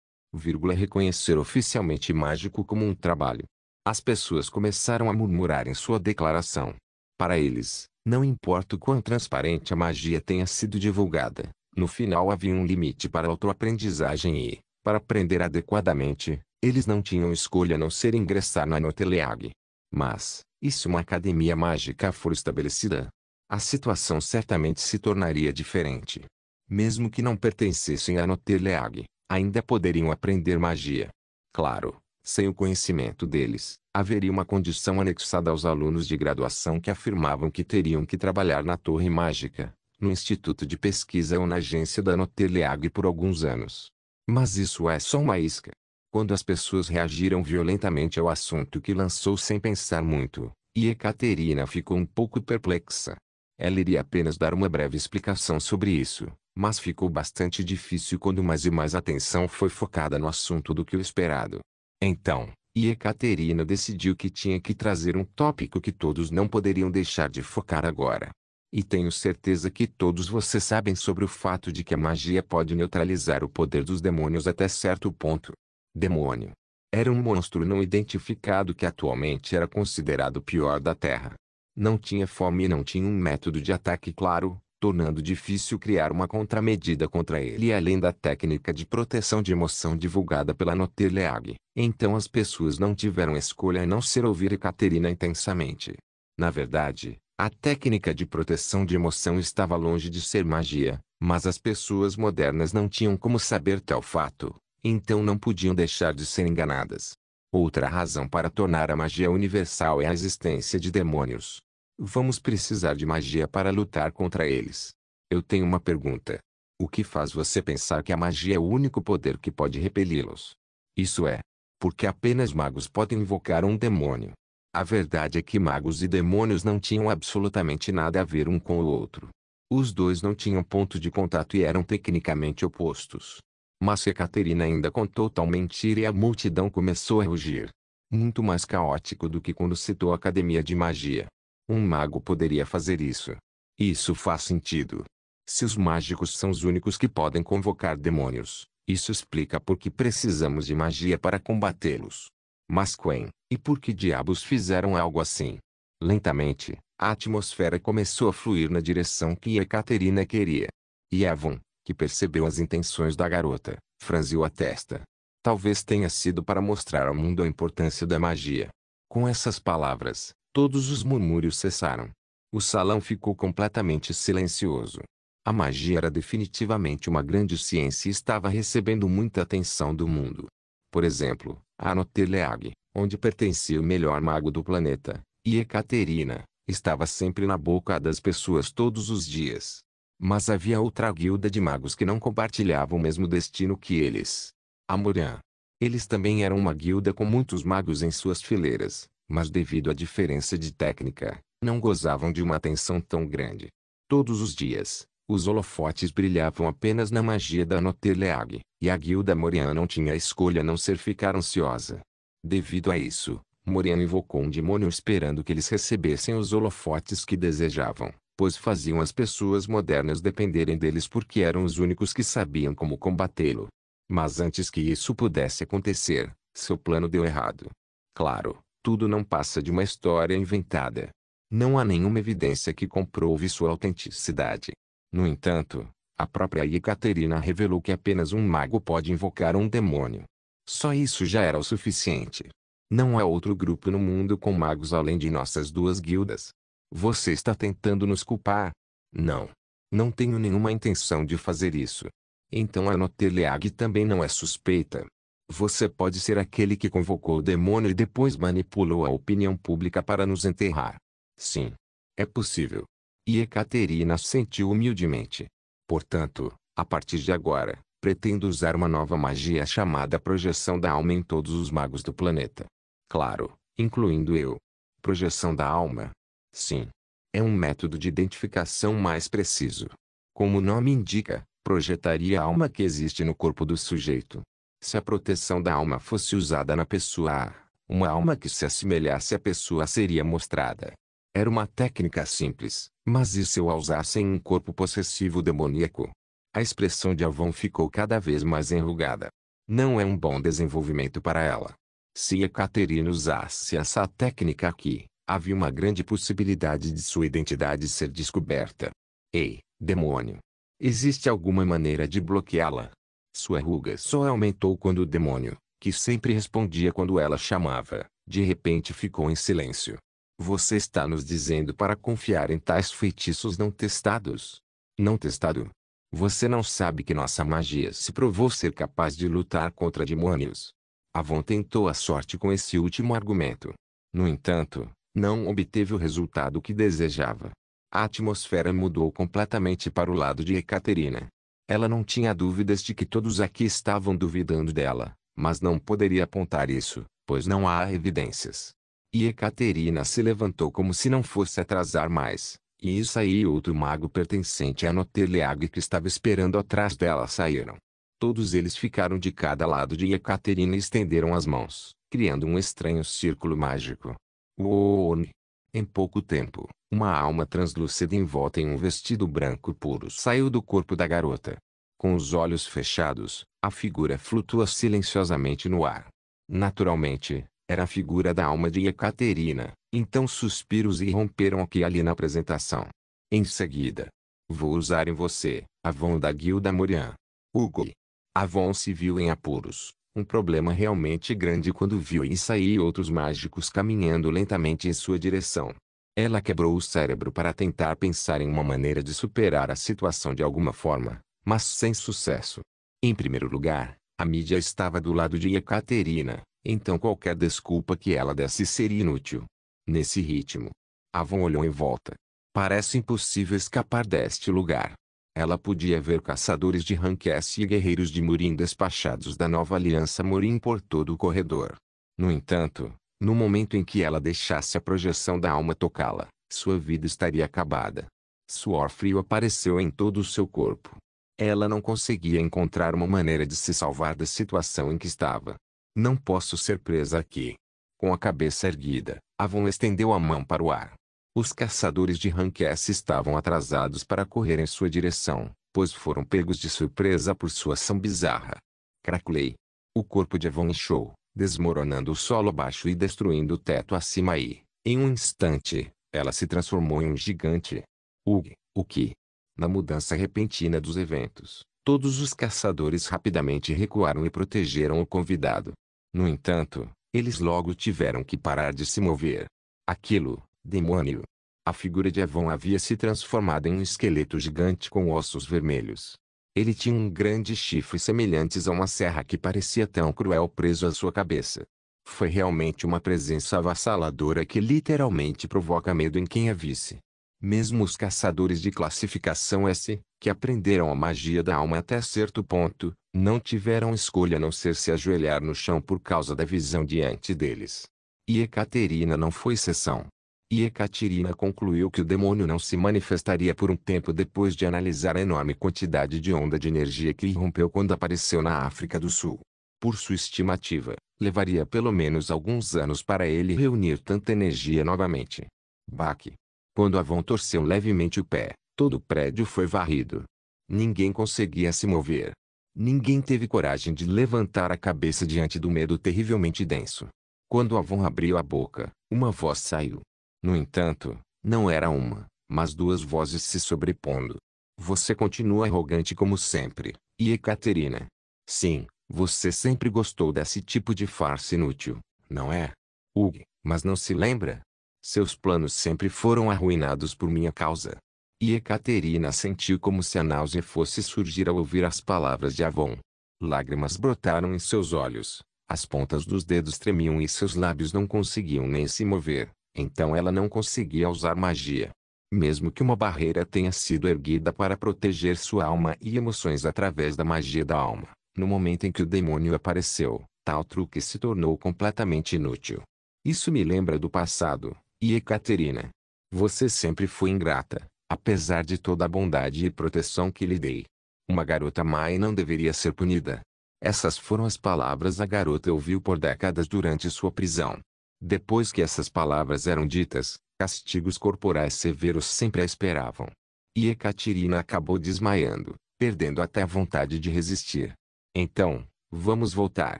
A: reconhecer oficialmente mágico como um trabalho. As pessoas começaram a murmurar em sua declaração. Para eles, não importa o quão transparente a magia tenha sido divulgada, no final havia um limite para a autoaprendizagem e, para aprender adequadamente, eles não tinham escolha a não ser ingressar na Notteleag. Mas, e se uma academia mágica for estabelecida? A situação certamente se tornaria diferente. Mesmo que não pertencessem à Notteleag, ainda poderiam aprender magia. Claro, sem o conhecimento deles, haveria uma condição anexada aos alunos de graduação que afirmavam que teriam que trabalhar na Torre Mágica, no Instituto de Pesquisa ou na agência da Notteleag por alguns anos. Mas isso é só uma isca. Quando as pessoas reagiram violentamente ao assunto que lançou sem pensar muito, e Ekaterina ficou um pouco perplexa. Ela iria apenas dar uma breve explicação sobre isso, mas ficou bastante difícil quando mais e mais atenção foi focada no assunto do que o esperado. Então, Ekaterina decidiu que tinha que trazer um tópico que todos não poderiam deixar de focar agora. E tenho certeza que todos vocês sabem sobre o fato de que a magia pode neutralizar o poder dos demônios até certo ponto. Demônio. Era um monstro não identificado que atualmente era considerado o pior da Terra. Não tinha fome e não tinha um método de ataque claro, tornando difícil criar uma contramedida contra ele. E além da técnica de proteção de emoção divulgada pela Notteleag, então as pessoas não tiveram escolha a não ser ouvir Ekaterina intensamente. Na verdade, a técnica de proteção de emoção estava longe de ser magia, mas as pessoas modernas não tinham como saber tal fato, então não podiam deixar de ser enganadas. Outra razão para tornar a magia universal é a existência de demônios. Vamos precisar de magia para lutar contra eles. Eu tenho uma pergunta. O que faz você pensar que a magia é o único poder que pode repeli-los? Isso é, porque apenas magos podem invocar um demônio. A verdade é que magos e demônios não tinham absolutamente nada a ver um com o outro. Os dois não tinham ponto de contato e eram tecnicamente opostos. Mas Ekaterina ainda contou tal mentira e a multidão começou a rugir. Muito mais caótico do que quando citou a Academia de Magia. Um mago poderia fazer isso. Isso faz sentido. Se os mágicos são os únicos que podem convocar demônios, isso explica por que precisamos de magia para combatê-los. Mas quem, e por que diabos fizeram algo assim? Lentamente, a atmosfera começou a fluir na direção que Ekaterina queria. E Yvonne, que percebeu as intenções da garota, franziu a testa. Talvez tenha sido para mostrar ao mundo a importância da magia. Com essas palavras, todos os murmúrios cessaram. O salão ficou completamente silencioso. A magia era definitivamente uma grande ciência e estava recebendo muita atenção do mundo. Por exemplo, a Notteleag, onde pertencia o melhor mago do planeta, e Ekaterina, estava sempre na boca das pessoas todos os dias. Mas havia outra guilda de magos que não compartilhava o mesmo destino que eles. A Morian. Eles também eram uma guilda com muitos magos em suas fileiras, mas devido à diferença de técnica, não gozavam de uma atenção tão grande. Todos os dias, os holofotes brilhavam apenas na magia da Notteleag, e a guilda Morian não tinha escolha a não ser ficar ansiosa. Devido a isso, Morian invocou um demônio esperando que eles recebessem os holofotes que desejavam, pois faziam as pessoas modernas dependerem deles porque eram os únicos que sabiam como combatê-lo. Mas antes que isso pudesse acontecer, seu plano deu errado. Claro, tudo não passa de uma história inventada. Não há nenhuma evidência que comprove sua autenticidade. No entanto, a própria Ekaterina revelou que apenas um mago pode invocar um demônio. Só isso já era o suficiente. Não há outro grupo no mundo com magos além de nossas duas guildas. Você está tentando nos culpar? Não. Não tenho nenhuma intenção de fazer isso. Então a Notteleag também não é suspeita. Você pode ser aquele que convocou o demônio e depois manipulou a opinião pública para nos enterrar. Sim. É possível. E Ekaterina sentiu humildemente. Portanto, a partir de agora, pretendo usar uma nova magia chamada projeção da alma em todos os magos do planeta. Claro, incluindo eu. Projeção da alma? Sim. É um método de identificação mais preciso. Como o nome indica, projetaria a alma que existe no corpo do sujeito. Se a proteção da alma fosse usada na pessoa A, uma alma que se assemelhasse à pessoa A seria mostrada. Era uma técnica simples, mas e se eu a usasse em um corpo possessivo demoníaco? A expressão de Avon ficou cada vez mais enrugada. Não é um bom desenvolvimento para ela. Se Ekaterina usasse essa técnica aqui, havia uma grande possibilidade de sua identidade ser descoberta. Ei, demônio! Existe alguma maneira de bloqueá-la? Sua ruga só aumentou quando o demônio, que sempre respondia quando ela chamava, de repente ficou em silêncio. Você está nos dizendo para confiar em tais feitiços não testados? Não testado? Você não sabe que nossa magia se provou ser capaz de lutar contra demônios. Avon tentou a sorte com esse último argumento. No entanto, não obteve o resultado que desejava. A atmosfera mudou completamente para o lado de Ekaterina. Ela não tinha dúvidas de que todos aqui estavam duvidando dela, mas não poderia apontar isso, pois não há evidências. E Ekaterina se levantou como se não fosse atrasar mais, e Isaí e outro mago pertencente à Notteleag que estava esperando atrás dela saíram. Todos eles ficaram de cada lado de Ekaterina e estenderam as mãos, criando um estranho círculo mágico. Uou! Em pouco tempo, uma alma translúcida envolta em um vestido branco puro saiu do corpo da garota. Com os olhos fechados, a figura flutua silenciosamente no ar. Naturalmente, era a figura da alma de Ekaterina, então suspiros irromperam aqui e ali na apresentação. Em seguida, vou usar em você, Avon da Guilda Morian. Hugo. Avon se viu em apuros, um problema realmente grande quando viu Isaí e outros mágicos caminhando lentamente em sua direção. Ela quebrou o cérebro para tentar pensar em uma maneira de superar a situação de alguma forma, mas sem sucesso. Em primeiro lugar, a mídia estava do lado de Ekaterina, então qualquer desculpa que ela desse seria inútil. Nesse ritmo, Avon olhou em volta. Parece impossível escapar deste lugar. Ela podia ver caçadores de Rankess e guerreiros de Murim despachados da nova aliança Murim por todo o corredor. No entanto, no momento em que ela deixasse a projeção da alma tocá-la, sua vida estaria acabada. Suor frio apareceu em todo o seu corpo. Ela não conseguia encontrar uma maneira de se salvar da situação em que estava. Não posso ser presa aqui. Com a cabeça erguida, Avon estendeu a mão para o ar. Os caçadores de Rankess estavam atrasados para correr em sua direção, pois foram pegos de surpresa por sua ação bizarra. Craculei. O corpo de Avon inchou, desmoronando o solo abaixo e destruindo o teto acima e, em um instante, ela se transformou em um gigante. O que? Na mudança repentina dos eventos, todos os caçadores rapidamente recuaram e protegeram o convidado. No entanto, eles logo tiveram que parar de se mover. Aquilo, demônio! A figura de Avon havia se transformado em um esqueleto gigante com ossos vermelhos. Ele tinha um grande chifre semelhantes a uma serra que parecia tão cruel preso à sua cabeça. Foi realmente uma presença avassaladora que literalmente provoca medo em quem a visse. Mesmo os caçadores de classificação S, que aprenderam a magia da alma até certo ponto, não tiveram escolha a não ser se ajoelhar no chão por causa da visão diante deles. E Ekaterina não foi exceção. E Ekaterina concluiu que o demônio não se manifestaria por um tempo depois de analisar a enorme quantidade de onda de energia que irrompeu quando apareceu na África do Sul. Por sua estimativa, levaria pelo menos alguns anos para ele reunir tanta energia novamente. Baque. Quando Avon torceu levemente o pé, todo o prédio foi varrido. Ninguém conseguia se mover. Ninguém teve coragem de levantar a cabeça diante do medo terrivelmente denso. Quando Avon abriu a boca, uma voz saiu. No entanto, não era uma, mas duas vozes se sobrepondo. Você continua arrogante como sempre, e Ekaterina. Sim, você sempre gostou desse tipo de farsa inútil, não é? Hugh, mas não se lembra? Seus planos sempre foram arruinados por minha causa. E Ekaterina sentiu como se a náusea fosse surgir ao ouvir as palavras de Avon. Lágrimas brotaram em seus olhos, as pontas dos dedos tremiam e seus lábios não conseguiam nem se mover. Então ela não conseguia usar magia. Mesmo que uma barreira tenha sido erguida para proteger sua alma e emoções através da magia da alma, no momento em que o demônio apareceu, tal truque se tornou completamente inútil. Isso me lembra do passado, e Ekaterina. Você sempre foi ingrata, apesar de toda a bondade e proteção que lhe dei. Uma garota má não deveria ser punida. Essas foram as palavras a garota ouviu por décadas durante sua prisão. Depois que essas palavras eram ditas, castigos corporais severos sempre a esperavam. E Ekaterina acabou desmaiando, perdendo até a vontade de resistir. Então, vamos voltar.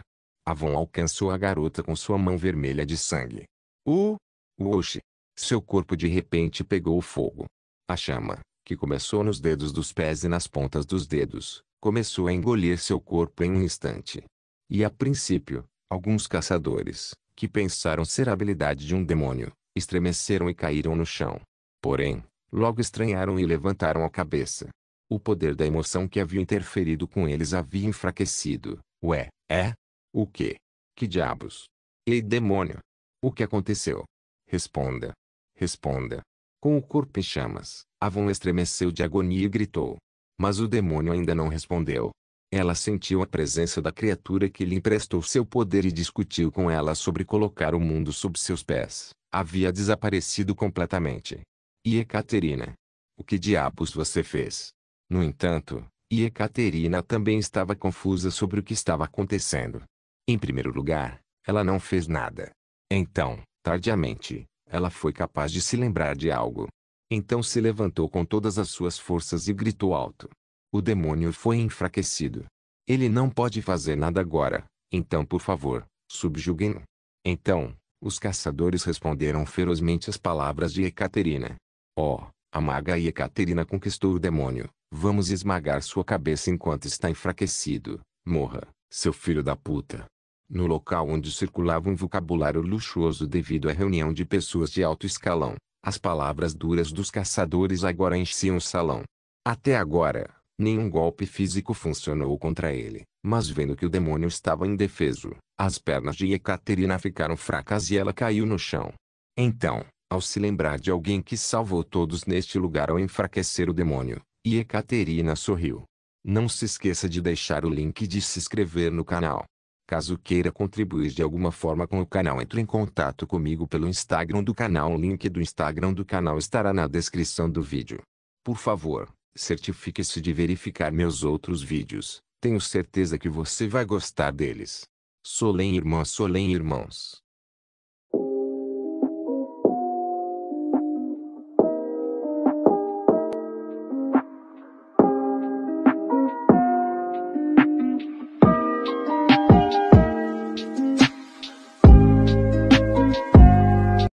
A: Avon alcançou a garota com sua mão vermelha de sangue. Oxi! Seu corpo de repente pegou fogo. A chama, que começou nos dedos dos pés e nas pontas dos dedos, começou a engolir seu corpo em um instante. E a princípio, alguns caçadores, que pensaram ser a habilidade de um demônio, estremeceram e caíram no chão. Porém, logo estranharam e levantaram a cabeça. O poder da emoção que havia interferido com eles havia enfraquecido. Ué, é? O quê? Que diabos? Ei, demônio! O que aconteceu? Responda. Responda. Com o corpo em chamas, Avon estremeceu de agonia e gritou. Mas o demônio ainda não respondeu. Ela sentiu a presença da criatura que lhe emprestou seu poder e discutiu com ela sobre colocar o mundo sob seus pés. Havia desaparecido completamente. E Ekaterina? O que diabos você fez? No entanto, Ekaterina também estava confusa sobre o que estava acontecendo. Em primeiro lugar, ela não fez nada. Então, tardiamente, ela foi capaz de se lembrar de algo. Então se levantou com todas as suas forças e gritou alto. O demônio foi enfraquecido. Ele não pode fazer nada agora, então por favor, subjuguem-no. Então, os caçadores responderam ferozmente às palavras de Ekaterina. A maga Ekaterina conquistou o demônio. Vamos esmagar sua cabeça enquanto está enfraquecido. Morra, seu filho da puta. No local onde circulava um vocabulário luxuoso devido à reunião de pessoas de alto escalão, as palavras duras dos caçadores agora enchiam o salão. Até agora, nenhum golpe físico funcionou contra ele, mas vendo que o demônio estava indefeso, as pernas de Ekaterina ficaram fracas e ela caiu no chão. Então, ao se lembrar de alguém que salvou todos neste lugar ao enfraquecer o demônio, Ekaterina sorriu. Não se esqueça de deixar o link e de se inscrever no canal. Caso queira contribuir de alguma forma com o canal, entre em contato comigo pelo Instagram do canal. O link do Instagram do canal estará na descrição do vídeo. Por favor, certifique-se de verificar meus outros vídeos. Tenho certeza que você vai gostar deles. Solém irmãs, Solém irmãos.